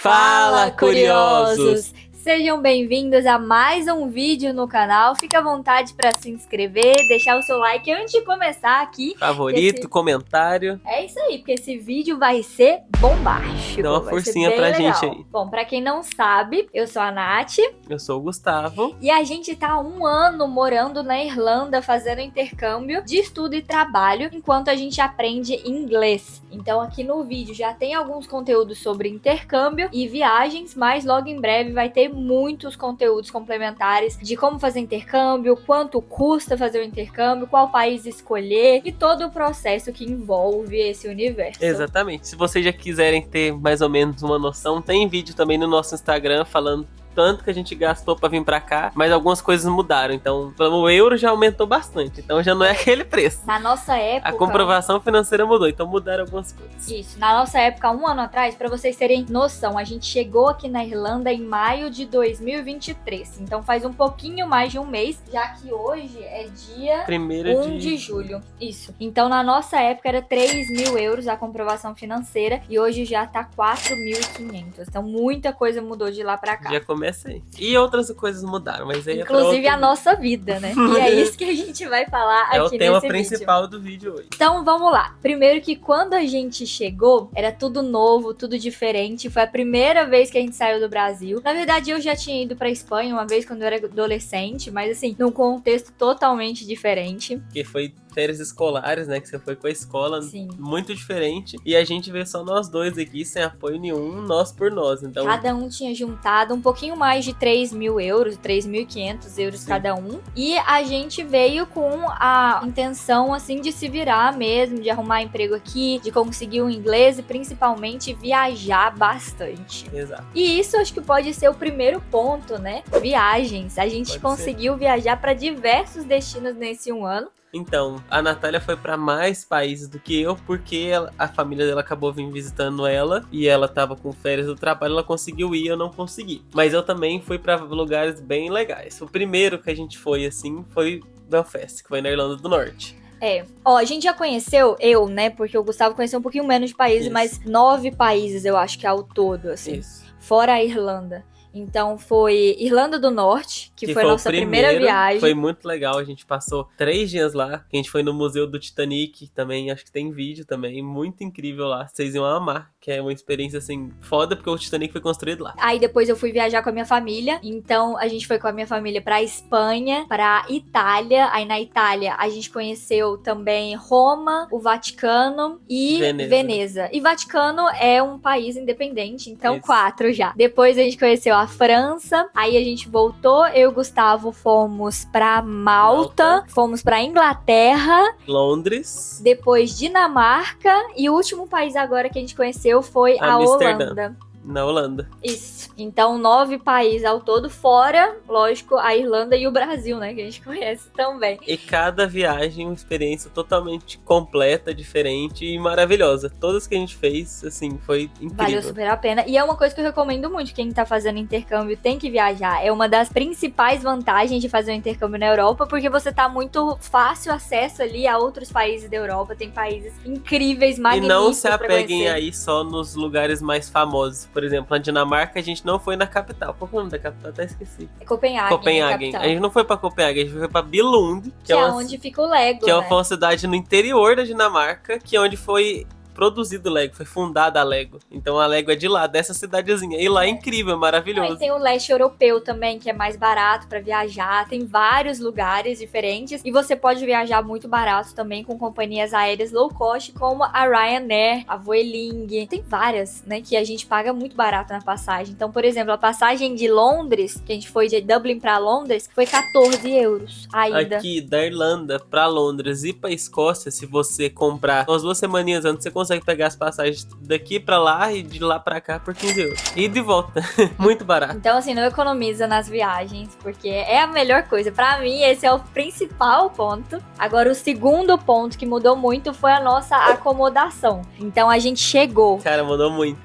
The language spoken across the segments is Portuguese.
Fala, curiosos! Sejam bem-vindos a mais um vídeo no canal. Fica à vontade para se inscrever, deixar o seu like antes de começar aqui. Favorito, comentário. É isso aí, porque esse vídeo vai ser bombástico. Dá uma forcinha pra gente aí. Bom, pra quem não sabe, eu sou a Nath. Eu sou o Gustavo. E a gente tá há 1 ano morando na Irlanda, fazendo intercâmbio de estudo e trabalho, enquanto a gente aprende inglês. Então aqui no vídeo já tem alguns conteúdos sobre intercâmbio e viagens, mas logo em breve vai ter muitos conteúdos complementares de como fazer intercâmbio, quanto custa fazer o intercâmbio, qual país escolher e todo o processo que envolve esse universo. Exatamente. Se vocês já quiserem ter mais ou menos uma noção, tem vídeo também no nosso Instagram falando tanto que a gente gastou pra vir pra cá, mas algumas coisas mudaram, então o euro já aumentou bastante, então já não é aquele preço. Na nossa época... A comprovação financeira mudou, então mudaram algumas coisas. Isso, na nossa época, 1 ano atrás, pra vocês terem noção, a gente chegou aqui na Irlanda em maio de 2023, então faz um pouquinho mais de um mês, já que hoje é dia 1 de julho. Isso, então na nossa época era 3.000 euros a comprovação financeira e hoje já tá 4.500, então muita coisa mudou de lá pra cá. Já começa aí. E outras coisas mudaram, mas aí inclusive a nossa vida, né? E é isso que a gente vai falar aqui nesse vídeo. É o tema principal do vídeo hoje. Então vamos lá. Primeiro que quando a gente chegou, era tudo novo, tudo diferente. Foi a primeira vez que a gente saiu do Brasil. Na verdade, eu já tinha ido pra Espanha uma vez quando eu era adolescente, mas assim, num contexto totalmente diferente. Que foi férias escolares, né? Que você foi com a escola. Sim. Muito diferente. E a gente veio só nós dois aqui, sem apoio nenhum, nós por nós. Então, cada um tinha juntado um pouquinho mais de 3.000 euros, 3.500 euros sim, cada um. E a gente veio com a intenção, assim, de se virar mesmo, de arrumar emprego aqui, de conseguir o inglês e principalmente viajar bastante. Exato. E isso acho que pode ser o primeiro ponto, né? Viagens. A gente conseguiu viajar para diversos destinos nesse 1 ano. Então, a Natália foi pra mais países do que eu, porque a família dela acabou vindo visitando ela, e ela tava com férias do trabalho, ela conseguiu ir, eu não consegui. Mas eu também fui pra lugares bem legais. O primeiro que a gente foi, assim, foi Belfast, que foi na Irlanda do Norte. A gente já conheceu, né, porque o Gustavo conheceu um pouquinho menos de países, mas 9 países eu acho que ao todo, assim, fora a Irlanda. Então foi Irlanda do Norte, que foi a nossa primeira viagem. Foi muito legal, a gente passou 3 dias lá. A gente foi no Museu do Titanic também, acho que tem vídeo também, muito incrível lá. Vocês iam amar, que é uma experiência assim, foda, porque o Titanic foi construído lá. Aí depois eu fui viajar com a minha família, então a gente foi com a minha família pra Espanha, pra Itália. Aí na Itália a gente conheceu também Roma, o Vaticano e Veneza. E Vaticano é um país independente, então 4 já. Depois a gente conheceu a França, aí a gente voltou, eu e o Gustavo fomos pra Malta, fomos pra Inglaterra, Londres, depois Dinamarca e o último país agora que a gente conheceu foi a Holanda. Na Holanda. Isso. Então, 9 países ao todo, fora, lógico, a Irlanda e o Brasil, né? Que a gente conhece também. E cada viagem uma experiência totalmente completa, diferente e maravilhosa. Todas que a gente fez, assim, foi incrível. Valeu super a pena. E é uma coisa que eu recomendo muito. Quem tá fazendo intercâmbio tem que viajar. É uma das principais vantagens de fazer um intercâmbio na Europa, porque você tá muito fácil acesso ali a outros países da Europa. Tem países incríveis, magníficos. E não se apeguem aí só nos lugares mais famosos. Por exemplo, na Dinamarca a gente não foi na capital. Qual é o nome da capital? Até esqueci. É Copenhague. A gente não foi pra Copenhague, a gente foi pra Billund. Que é onde fica o Lego, que é uma cidade no interior da Dinamarca, que é onde foi produzido o Lego, foi fundada a Lego. Então a Lego é de lá, dessa cidadezinha. E lá é incrível, é maravilhoso. Aí tem o leste europeu também, que é mais barato pra viajar. Tem vários lugares diferentes. E você pode viajar muito barato também com companhias aéreas low cost, como a Ryanair, a Vueling. Tem várias, né, que a gente paga muito barato na passagem. Então, por exemplo, a passagem de Londres, que a gente foi de Dublin pra Londres, foi 14 euros a ida. Aqui, da Irlanda pra Londres e pra Escócia, se você comprar umas 2 semaninhas antes, você consegue pegar as passagens daqui pra lá e de lá pra cá por 15 euros. E de volta. Muito barato. Então, assim, não economiza nas viagens, porque é a melhor coisa. Pra mim, esse é o principal ponto. Agora, o segundo ponto que mudou muito foi a nossa acomodação. Então, a gente chegou... Cara, mudou muito.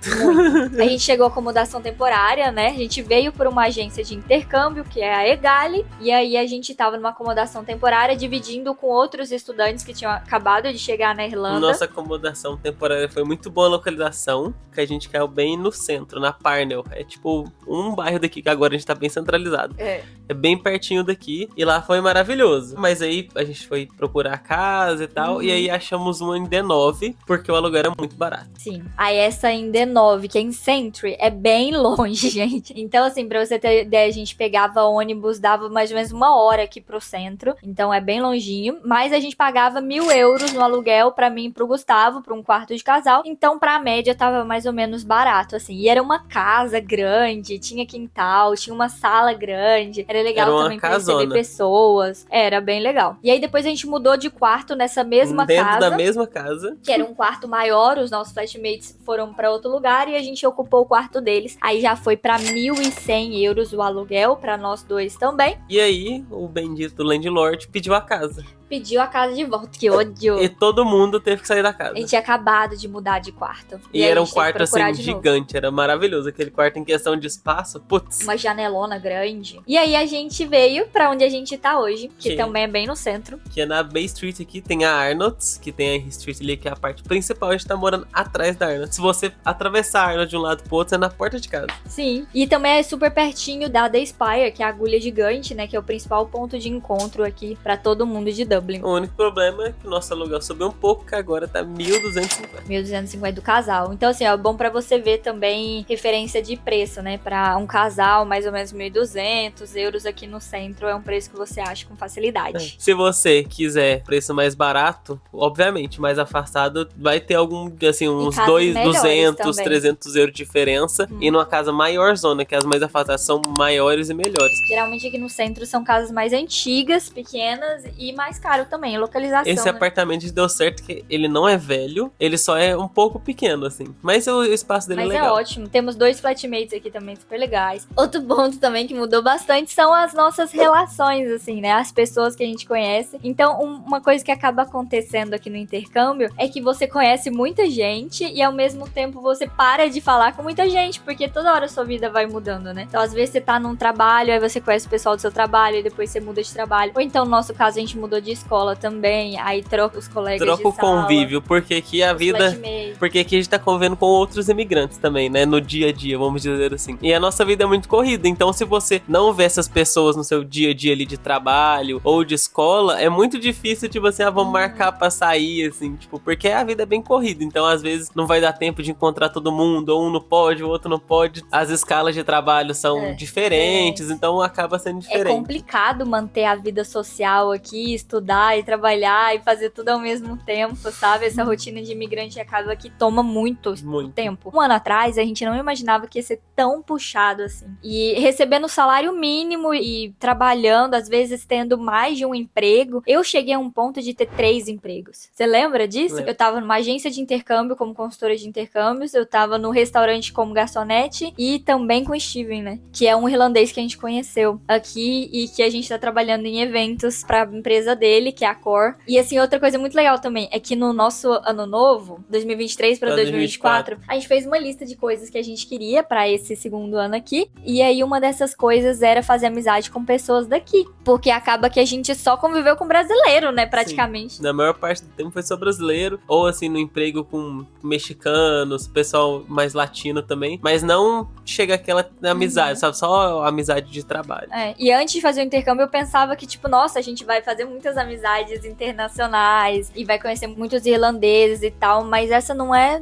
A gente chegou à acomodação temporária, né? A gente veio por uma agência de intercâmbio, que é a Egali, e aí a gente tava numa acomodação temporária, dividindo com outros estudantes que tinham acabado de chegar na Irlanda. Nossa acomodação temporária temporária foi muito boa a localização, que a gente caiu bem no centro, na Parnell. É tipo um bairro daqui, que agora a gente tá bem centralizado. É bem pertinho daqui, e lá foi maravilhoso. Mas aí a gente foi procurar casa e tal, e aí achamos uma em D9, porque o aluguel era muito barato. Sim. Aí essa em D9, que é em Century, é bem longe, gente. Então, assim, pra você ter ideia, a gente pegava ônibus, dava mais ou menos 1 hora aqui pro centro. Então é bem longinho. Mas a gente pagava 1.000 euros no aluguel pra mim e pro Gustavo, pra um quarto de casal. Então, pra média, tava mais ou menos barato, assim. E era uma casa grande, tinha quintal, tinha uma sala grande. Era legal também pra receber pessoas. Era bem legal. E aí depois a gente mudou de quarto nessa mesma casa. Dentro da mesma casa. Que era um quarto maior, os nossos flatmates foram pra outro lugar e a gente ocupou o quarto deles. Aí já foi pra 1.100 euros o aluguel, pra nós dois também. E aí, o bendito landlord pediu a casa. Pediu a casa de volta, que ódio. E todo mundo teve que sair da casa. A gente tinha acabado de mudar de quarto. E era um quarto assim, gigante, era maravilhoso. Aquele quarto em questão de espaço, putz. Uma janelona grande. E aí a gente veio pra onde a gente tá hoje, que também é bem no centro. Que é na Bay Street aqui, tem a Arnott's, que tem a Street ali, que é a parte principal. A gente tá morando atrás da Arnott's. Se você atravessar a Arnott's de um lado pro outro, é na porta de casa. Sim. E também é super pertinho da The Spire, que é a agulha gigante, né? Que é o principal ponto de encontro aqui pra todo mundo de Dublin. O único problema é que o nosso aluguel subiu um pouco, que agora tá 1.250. 1.250 do casal. Então, assim, é bom pra você ver também referência de preço, né? Pra um casal, mais ou menos 1.200 euros aqui no centro é um preço que você acha com facilidade. Se você quiser preço mais barato, obviamente, mais afastado, vai ter algum, assim, uns 200, 300 euros de diferença. E numa casa maior zona, que as mais afastadas são maiores e melhores. Geralmente aqui no centro são casas mais antigas, pequenas e mais caro também, localização. Esse apartamento deu certo que ele não é velho, ele só é um pouco pequeno, assim. Mas o espaço dele é legal. Mas é ótimo. Temos 2 flatmates aqui também super legais. Outro ponto também que mudou bastante são as nossas relações, assim, né? As pessoas que a gente conhece. Então, uma coisa que acaba acontecendo aqui no intercâmbio é que você conhece muita gente e ao mesmo tempo você para de falar com muita gente, porque toda hora a sua vida vai mudando, né? Então, às vezes você tá num trabalho, aí você conhece o pessoal do seu trabalho e depois você muda de trabalho. Ou então, no nosso caso, a gente mudou de escola também, aí troca os colegas de sala. Troca o convívio, porque aqui a vida... Porque aqui a gente tá convivendo com outros imigrantes também, né? No dia a dia, vamos dizer assim. E a nossa vida é muito corrida, então se você não vê essas pessoas no seu dia a dia ali de trabalho ou de escola, é muito difícil, tipo assim, vamos marcar pra sair, assim, tipo, porque a vida é bem corrida, então às vezes não vai dar tempo de encontrar todo mundo, ou um não pode, o outro não pode. As escalas de trabalho são diferentes, então acaba sendo diferente. É complicado manter a vida social aqui, estudar e trabalhar e fazer tudo ao mesmo tempo, sabe? Essa rotina de imigrante acaba que toma muito tempo. 1 ano atrás, a gente não imaginava que ia ser tão puxado assim. E recebendo salário mínimo e trabalhando, às vezes tendo mais de um emprego, eu cheguei a um ponto de ter 3 empregos. Você lembra disso? Eu tava numa agência de intercâmbio como consultora de intercâmbios, eu tava no restaurante como garçonete e também com o Steven, né? Que é um irlandês que a gente conheceu aqui e que a gente tá trabalhando em eventos pra empresa dele, que é a Core. E assim, outra coisa muito legal também é que no nosso ano novo, 2023 pra 2024, a gente fez uma lista de coisas que a gente queria pra esse segundo ano aqui. E aí uma dessas coisas era fazer amizade com pessoas daqui. Porque acaba que a gente só conviveu com brasileiro, né, praticamente. Sim. Na maior parte do tempo foi só brasileiro, ou assim, no emprego com mexicanos, pessoal mais latino também. Mas não chega aquela amizade, sabe? Só amizade de trabalho. E antes de fazer o intercâmbio, eu pensava que, tipo, nossa, a gente vai fazer muitas amizades internacionais e vai conhecer muitos irlandeses e tal, mas essa não é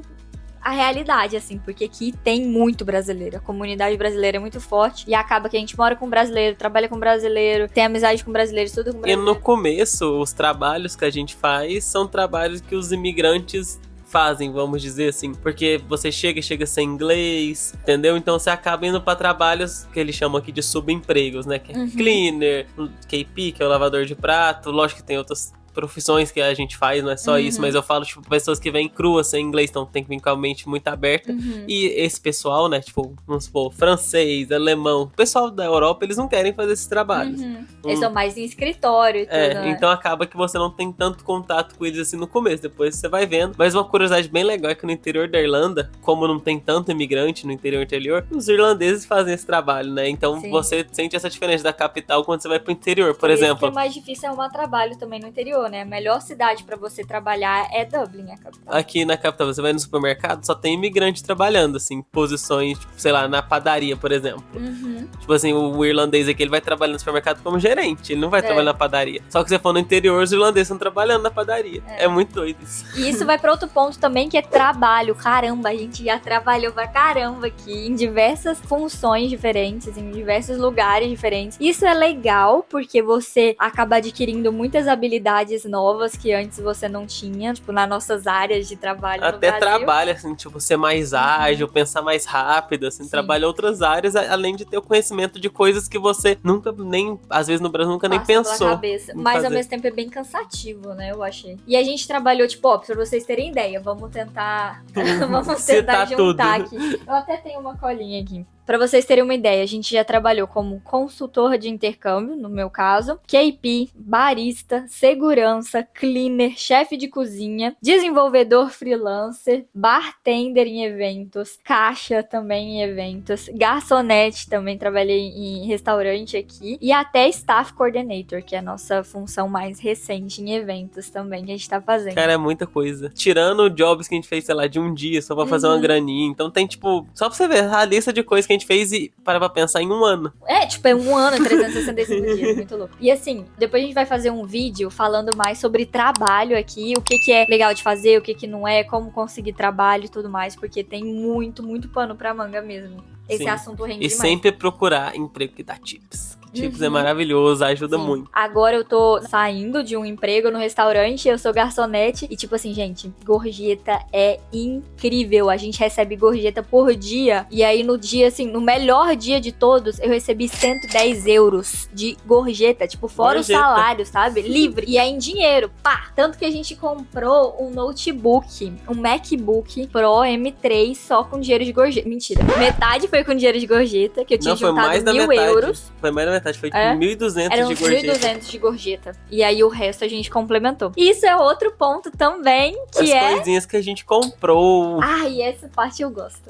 a realidade, assim, porque aqui tem muito brasileiro, a comunidade brasileira é muito forte e acaba que a gente mora com brasileiro, trabalha com brasileiro, tem amizade com brasileiro, tudo com brasileiro. E no começo, os trabalhos que a gente faz são trabalhos que os imigrantes fazem, vamos dizer assim, porque você chega sem inglês, entendeu? Então você acaba indo pra trabalhos que eles chamam aqui de subempregos, né? Que é cleaner, KP, que é o lavador de prato, lógico que tem outras profissões que a gente faz, não é só isso, mas eu falo, tipo, pessoas que vêm cruas sem inglês, então tem que vir com a mente muito aberta. E esse pessoal, né, tipo, vamos supor, francês, alemão, o pessoal da Europa, eles não querem fazer esses trabalhos. Eles são mais em escritório e tudo, né? Então acaba que você não tem tanto contato com eles assim no começo, depois você vai vendo. Mas uma curiosidade bem legal é que no interior da Irlanda, como não tem tanto imigrante no interior, os irlandeses fazem esse trabalho, né? Então você sente essa diferença da capital quando você vai pro interior, por exemplo. Isso que é mais difícil arrumar trabalho também no interior, falou, né? A melhor cidade pra você trabalhar é Dublin, a capital. Aqui na capital, você vai no supermercado, só tem imigrante trabalhando, assim, posições, tipo, sei lá, na padaria, por exemplo. Tipo assim, o irlandês aqui, ele vai trabalhar no supermercado como gerente, ele não vai trabalhar na padaria. Só que se você for no interior, os irlandeses estão trabalhando na padaria. É muito doido isso. E isso vai pra outro ponto também, que é trabalho. Caramba, a gente já trabalhou pra caramba aqui, em diversas funções diferentes, em diversos lugares diferentes. Isso é legal, porque você acaba adquirindo muitas habilidades novas que antes você não tinha, tipo, nas nossas áreas de trabalho no Até Brasil. trabalha, assim, tipo, ser mais ágil, pensar mais rápido, assim, trabalha outras áreas, além de ter o conhecimento de coisas que você nunca nem, às vezes no Brasil, nunca nem pensou. Mas ao mesmo tempo é bem cansativo, né, eu achei. E a gente trabalhou, tipo, ó, pra vocês terem ideia, vamos tentar juntar aqui. Eu até tenho uma colinha aqui. Pra vocês terem uma ideia, a gente já trabalhou como consultor de intercâmbio, no meu caso, KP, barista, segurança, cleaner, chefe de cozinha, desenvolvedor freelancer, bartender em eventos, caixa também em eventos, garçonete também, trabalhei em restaurante aqui, e até staff coordinator, que é a nossa função mais recente em eventos também, que a gente tá fazendo. Cara, é muita coisa. Tirando jobs que a gente fez, sei lá, de um dia, só pra fazer uma graninha. Então tem, tipo, só pra você ver a lista de coisas que a gente fez e para pra pensar em um ano. É, tipo, é um ano, 365 dias, muito louco. E assim, depois a gente vai fazer um vídeo falando mais sobre trabalho aqui, o que é legal de fazer, o que não é, como conseguir trabalho e tudo mais, porque tem muito, muito pano pra manga mesmo. Esse assunto rende e demais. sempre procurar emprego que dá tips. Tips é maravilhoso, ajuda muito. Agora eu tô saindo de um emprego no restaurante, eu sou garçonete e tipo assim, gente, gorjeta é incrível. A gente recebe gorjeta por dia e aí no dia, assim, no melhor dia de todos, eu recebi 110 euros de gorjeta, tipo, fora o salário, sabe? Livre. E é em dinheiro, pá! Tanto que a gente comprou um notebook, um MacBook Pro M3 só com dinheiro de gorjeta. Mentira. Metade foi com dinheiro de gorjeta, que eu tinha juntado mais da 1.000 metade. euros. Foi mais da metade, foi tipo 1.200 Eram de gorjeta. 1.200 de gorjeta. E aí o resto a gente complementou. Isso é outro ponto também, que As coisinhas que a gente comprou. Ai, essa parte eu gosto.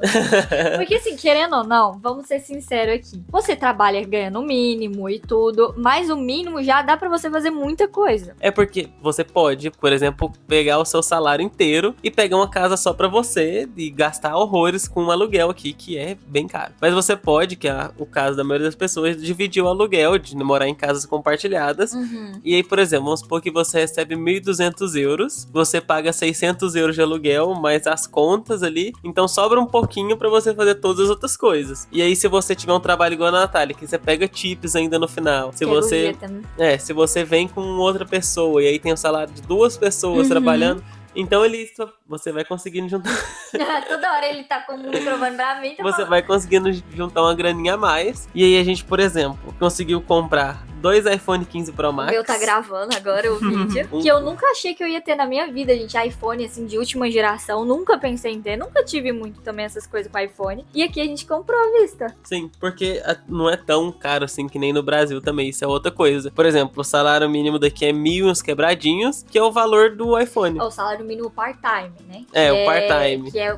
Porque assim, querendo ou não, vamos ser sinceros aqui. Você trabalha ganhando o mínimo e tudo, mas o mínimo já dá pra você fazer muita coisa. É porque você pode, por exemplo, pegar o seu salário inteiro e pegar uma casa só pra você e gastar horrores com um aluguel aqui, que é bem caro. Mas você pode, que é o caso da maioria das pessoas, dividir o aluguel, de morar em casas compartilhadas. E aí, por exemplo, vamos supor que você recebe 1.200 euros, você paga 600 euros de aluguel, mais as contas ali, então sobra um pouquinho pra você fazer todas as outras coisas. E aí, se você tiver um trabalho igual a Natália, que você pega tips ainda no final, se você se você vem com outra pessoa e aí tem o salário de duas pessoas trabalhando, então você vai conseguindo juntar. Toda hora ele tá com o microfone pra mim. Você vai conseguindo juntar uma graninha a mais. E aí a gente, por exemplo, conseguiu comprar 2 iPhone 15 Pro Max. O meu tá gravando agora o vídeo. Que eu nunca achei que eu ia ter na minha vida, gente. iPhone, assim, de última geração. Nunca pensei em ter. Nunca tive muito também essas coisas com iPhone. E aqui a gente comprou à vista. Sim, porque não é tão caro assim que nem no Brasil também. Isso é outra coisa. Por exemplo, o salário mínimo daqui é 1.000 uns quebradinhos, que é o valor do iPhone. O salário mínimo part-time, né? O part-time. Que é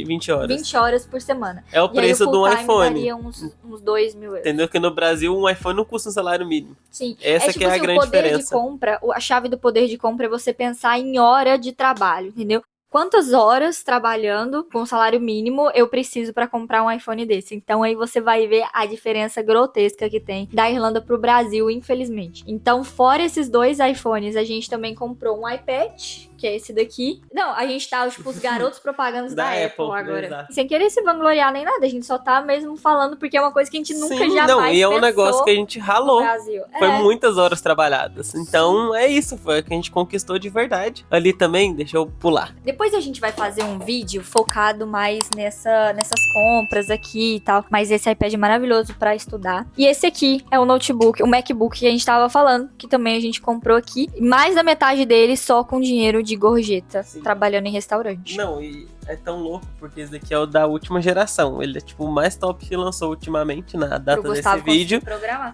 20 horas. 20 horas por semana. É o preço de um iPhone. Daria uns 2.000 euros. Entendeu? Que no Brasil um iPhone não custa um salário mínimo. Sim. Essa tipo que é a grande diferença. De compra, a chave do poder de compra é você pensar em hora de trabalho, entendeu? Quantas horas trabalhando com salário mínimo eu preciso pra comprar um iPhone desse? Então aí você vai ver a diferença grotesca que tem da Irlanda pro Brasil, infelizmente. Então, fora esses 2 iPhones, a gente também comprou um iPad, que é esse daqui. Não, a gente tá, tipo, os garotos propagandas da Apple agora. Exato. Sem querer se vangloriar nem nada, a gente só tá mesmo falando porque é uma coisa que a gente nunca jamais não, e é um pensou negócio que a gente ralou. no Brasil. Foi muitas horas trabalhadas. Então, é isso, foi o que a gente conquistou de verdade. Ali também, deixa eu pular. Depois a gente vai fazer um vídeo focado mais nessas compras aqui e tal. Mas esse iPad é maravilhoso pra estudar. E esse aqui é o notebook, o MacBook que a gente tava falando, que também a gente comprou aqui. Mais da metade dele só com dinheiro de gorjeta, trabalhando em restaurante. Não, e é tão louco, porque esse daqui é o da última geração. Ele é tipo o mais top que lançou ultimamente na data desse vídeo.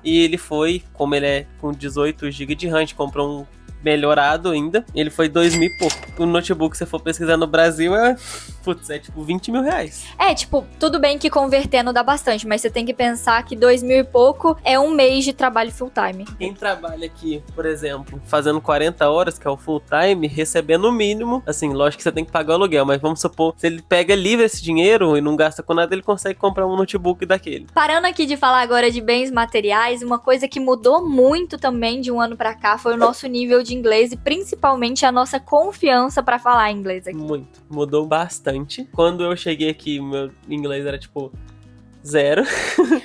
E ele foi, como ele é com 18 GB de RAM, a gente comprou um melhorado ainda. Ele foi 2.000 e pouco. O notebook, se você for pesquisar no Brasil, é tipo 20 mil reais. Tipo, tudo bem que convertendo dá bastante, mas você tem que pensar que 2.000 e pouco é um mês de trabalho full time. Quem trabalha aqui, por exemplo, fazendo 40 horas, que é o full time, recebendo o mínimo, assim, lógico que você tem que pagar o aluguel, mas vamos supor, se ele pega livre esse dinheiro e não gasta com nada, ele consegue comprar um notebook daquele. Parando aqui de falar agora de bens materiais, uma coisa que mudou muito também de um ano pra cá foi o nosso nível de inglês e principalmente a nossa confiança pra falar inglês aqui. Muito. Mudou bastante. Quando eu cheguei aqui, meu inglês era tipo 0.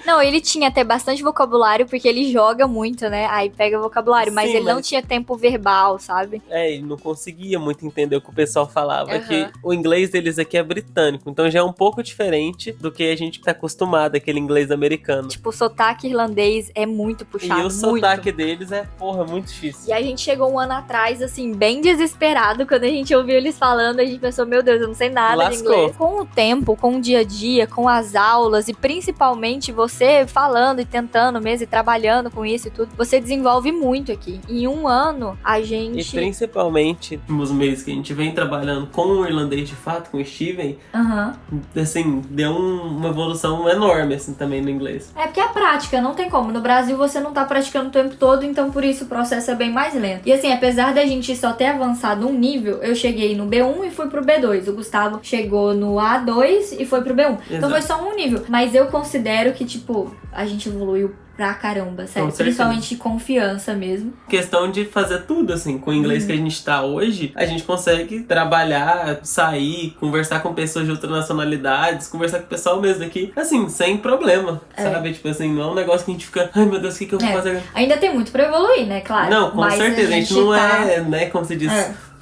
Não, ele tinha até bastante vocabulário, porque ele joga muito, né? Aí pega vocabulário, mas Sim, ele não tinha tempo verbal, sabe? Ele não conseguia muito entender o que o pessoal falava. Que o inglês deles aqui é britânico, então já é um pouco diferente do que a gente tá acostumado, aquele inglês americano. Tipo, o sotaque irlandês é muito puxado, E o sotaque deles é, muito difícil. E a gente chegou um ano atrás, assim, bem desesperado, quando a gente ouviu eles falando, a gente pensou, meu Deus, eu não sei nada de inglês. Com o tempo, com o dia a dia, com as aulas e principalmente você falando e tentando mesmo e trabalhando com isso e tudo, você desenvolve muito aqui. Em um ano, a gente... E principalmente nos meses que a gente vem trabalhando com o irlandês de fato, com o Steven, assim, deu uma evolução enorme, assim, também no inglês. É porque é a prática, não tem como. No Brasil você não tá praticando o tempo todo, então por isso o processo é bem mais lento. E assim, apesar da gente só ter avançado um nível, eu cheguei no B1 e fui pro B2. O Gustavo chegou no A2 e foi pro B1. Exato. Então foi só um nível. Mas eu considero que, tipo, a gente evoluiu pra caramba, sério. Principalmente confiança mesmo. Questão de fazer tudo, assim, com o inglês que a gente tá hoje, a gente consegue trabalhar, sair, conversar com pessoas de outras nacionalidades, conversar com o pessoal mesmo aqui, assim, sem problema, sabe? Tipo assim, não é um negócio que a gente fica, ai meu Deus, o que eu vou fazer? Ainda tem muito pra evoluir, né? Claro. Não, com certeza, a gente não é, né, como se diz...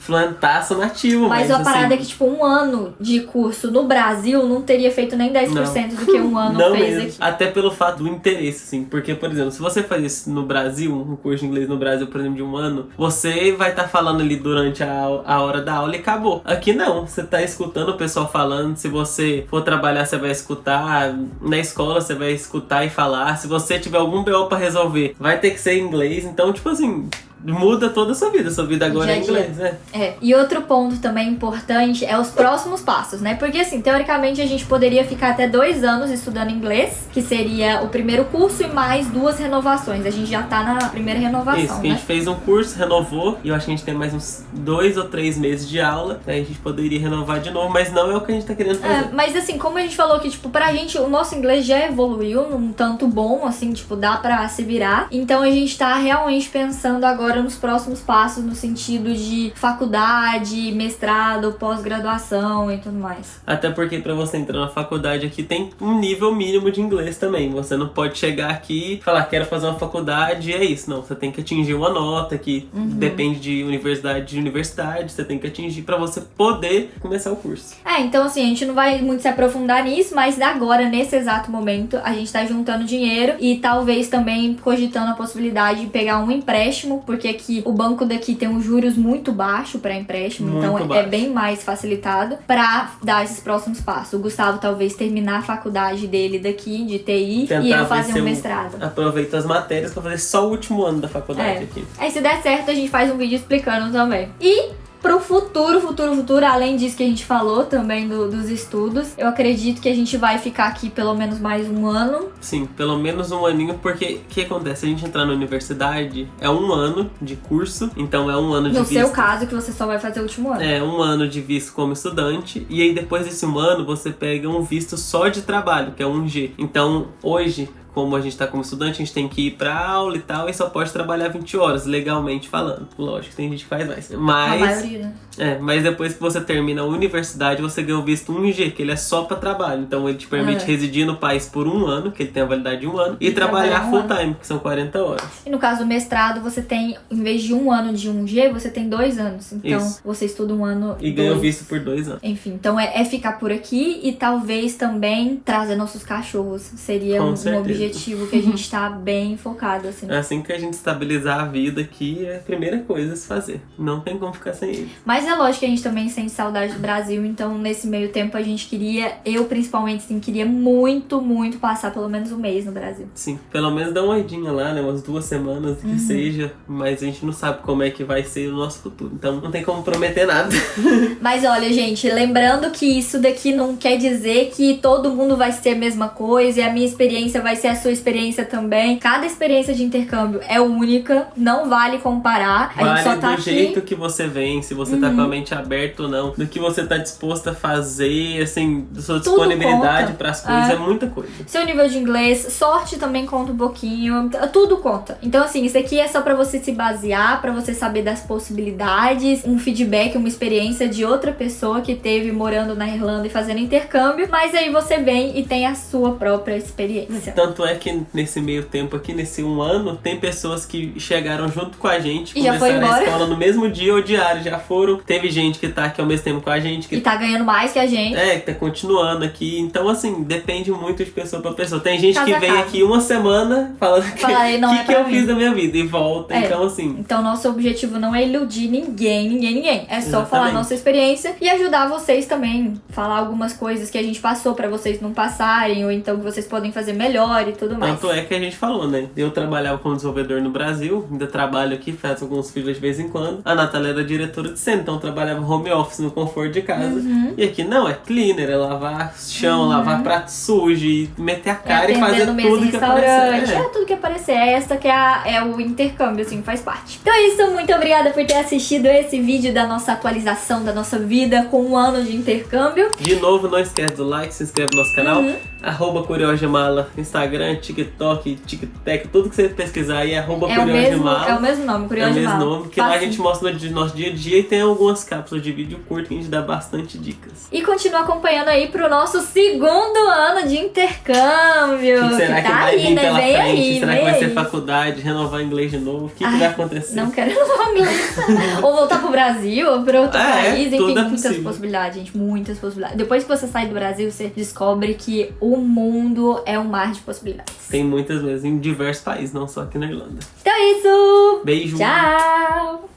fluentaço nativo, mas a parada é que, tipo, um ano de curso no Brasil não teria feito nem 10% do que um ano fez aqui. Até pelo fato do interesse, assim. Porque, por exemplo, se você faz isso no Brasil, um curso de inglês no Brasil, por exemplo, de um ano, você vai estar falando ali durante a hora da aula e acabou. Aqui não, você tá escutando o pessoal falando, se você for trabalhar, você vai escutar, na escola você vai escutar e falar, se você tiver algum BO pra resolver, vai ter que ser em inglês, então, tipo assim... muda toda a sua vida agora é inglês, né? E outro ponto também importante é os próximos passos, né? Porque assim, teoricamente a gente poderia ficar até 2 anos estudando inglês, que seria o primeiro curso e mais 2 renovações. A gente já tá na primeira renovação, isso, que a gente fez um curso, renovou, e eu acho que a gente tem mais uns 2 ou 3 meses de aula, aí a gente poderia renovar de novo, mas não é o que a gente tá querendo fazer. Mas assim, como a gente falou que, tipo, pra gente, o nosso inglês já evoluiu num tanto bom, assim, tipo, dá pra se virar. Então a gente tá realmente pensando agora nos próximos passos no sentido de faculdade, mestrado, pós-graduação e tudo mais. Até porque pra você entrar na faculdade aqui tem um nível mínimo de inglês também. Você não pode chegar aqui e falar, quero fazer uma faculdade e é isso. Não, você tem que atingir uma nota que depende de universidade, você tem que atingir pra você poder começar o curso. Então assim, a gente não vai muito se aprofundar nisso, mas agora, nesse exato momento, a gente tá juntando dinheiro e talvez também cogitando a possibilidade de pegar um empréstimo, porque aqui o banco daqui tem um juros muito baixo para empréstimo, muito então baixo. É bem mais facilitado para dar esses próximos passos. O Gustavo talvez terminar a faculdade dele daqui de TI tentar e eu fazer um mestrado. Aproveita as matérias para fazer só o último ano da faculdade aqui. Aí se der certo a gente faz um vídeo explicando também. E pro futuro, além disso que a gente falou também dos estudos, eu acredito que a gente vai ficar aqui pelo menos mais um ano. Sim, pelo menos um aninho, porque o que acontece? A gente entrar na universidade é 1 ano de curso, então é 1 ano de visto. No seu caso, que você só vai fazer o último ano. É, 1 ano de visto como estudante, e aí depois desse 1 ano você pega um visto só de trabalho, que é 1G. Então, hoje... como a gente tá como estudante, a gente tem que ir pra aula e tal, e só pode trabalhar 20 horas, legalmente falando. Lógico que tem gente que faz mais. Mas, a maioria, né? Mas depois que você termina a universidade, você ganha o visto 1G, que ele é só pra trabalho. Então ele te permite residir no país por 1 ano, que ele tem a validade de 1 ano, e trabalhar full time, que são 40 horas. E no caso do mestrado, você tem, em vez de 1 ano de 1G, você tem 2 anos. Então você estuda 1 ano e ganha o visto por 2 anos. Enfim, então é ficar por aqui e talvez também trazer nossos cachorros. Seria um objetivo objetivo que a gente tá bem focado, assim. Assim que a gente estabilizar a vida aqui, é a primeira coisa a se fazer. Não tem como ficar sem ele. Mas é lógico que a gente também sente saudade do Brasil, então nesse meio tempo a gente queria, eu principalmente, assim, queria muito, muito passar pelo menos um mês no Brasil. Sim, pelo menos dá uma idinha lá, né? Umas 2 semanas, que seja. Mas a gente não sabe como é que vai ser o nosso futuro. Então não tem como prometer nada. Mas olha, gente, lembrando que isso daqui não quer dizer que todo mundo vai ser a mesma coisa e a minha experiência vai ser a sua experiência também. Cada experiência de intercâmbio é única, não vale comparar. A gente só tá do aqui... jeito que você vem, se você tá com a mente aberta ou não, do que você tá disposto a fazer, assim, da sua disponibilidade para as coisas, é muita coisa. Seu nível de inglês, sorte também conta um pouquinho, tudo conta. Então assim, isso aqui é só pra você se basear, pra você saber das possibilidades, um feedback, uma experiência de outra pessoa que teve morando na Irlanda e fazendo intercâmbio, mas aí você vem e tem a sua própria experiência. Tanto é que nesse meio tempo aqui, nesse 1 ano, tem pessoas que chegaram junto com a gente, e já foi embora. A escola no mesmo dia ou diário, já foram. Teve gente que tá aqui ao mesmo tempo com a gente. Que e tá ganhando mais que a gente. Que tá continuando aqui. Então, assim, depende muito de pessoa pra pessoa. Tem gente que vem aqui uma semana falando que eu fiz da minha vida e volta. Então, assim... Então, nosso objetivo não é iludir ninguém. É só falar nossa experiência e ajudar vocês também. Falar algumas coisas que a gente passou pra vocês não passarem, ou então que vocês podem fazer melhor e tudo mais. Tanto é que a gente falou, né? Eu trabalhava como desenvolvedor no Brasil, ainda trabalho aqui, faço alguns filhos de vez em quando. A Natália era diretora de cena, então eu trabalhava home office no conforto de casa. E aqui não, é cleaner, é lavar chão, lavar prato sujo e meter a cara e fazer tudo que aparecer. Tudo que aparecer. Essa que é o intercâmbio, assim, faz parte. Então é isso, muito obrigada por ter assistido esse vídeo da nossa atualização da nossa vida com 1 ano de intercâmbio. De novo, não esquece do like, se inscreve no nosso canal. @CuriogeMala, Instagram, TikTok, TikTok, tudo que você pesquisar aí é @CuriogeMala. É o mesmo nome, Curiosgemala. É o mesmo nome, que lá a gente mostra no nosso dia a dia e tem algumas cápsulas de vídeo curto que a gente dá bastante dicas. E continua acompanhando aí pro nosso 2º ano de intercâmbio. O que será que tá vai aí, vir né? pela Vem frente? aí, Será que vai ser faculdade, renovar inglês de novo? O que vai acontecer? Não quero renovar inglês. Ou voltar pro Brasil, ou pra outro país. Enfim, muitas possibilidades, gente. Muitas possibilidades. Depois que você sai do Brasil, você descobre que o mundo é um mar de possibilidades. Tem muitas mesmo, em diversos países, não só aqui na Irlanda. Então é isso! Beijo! Tchau!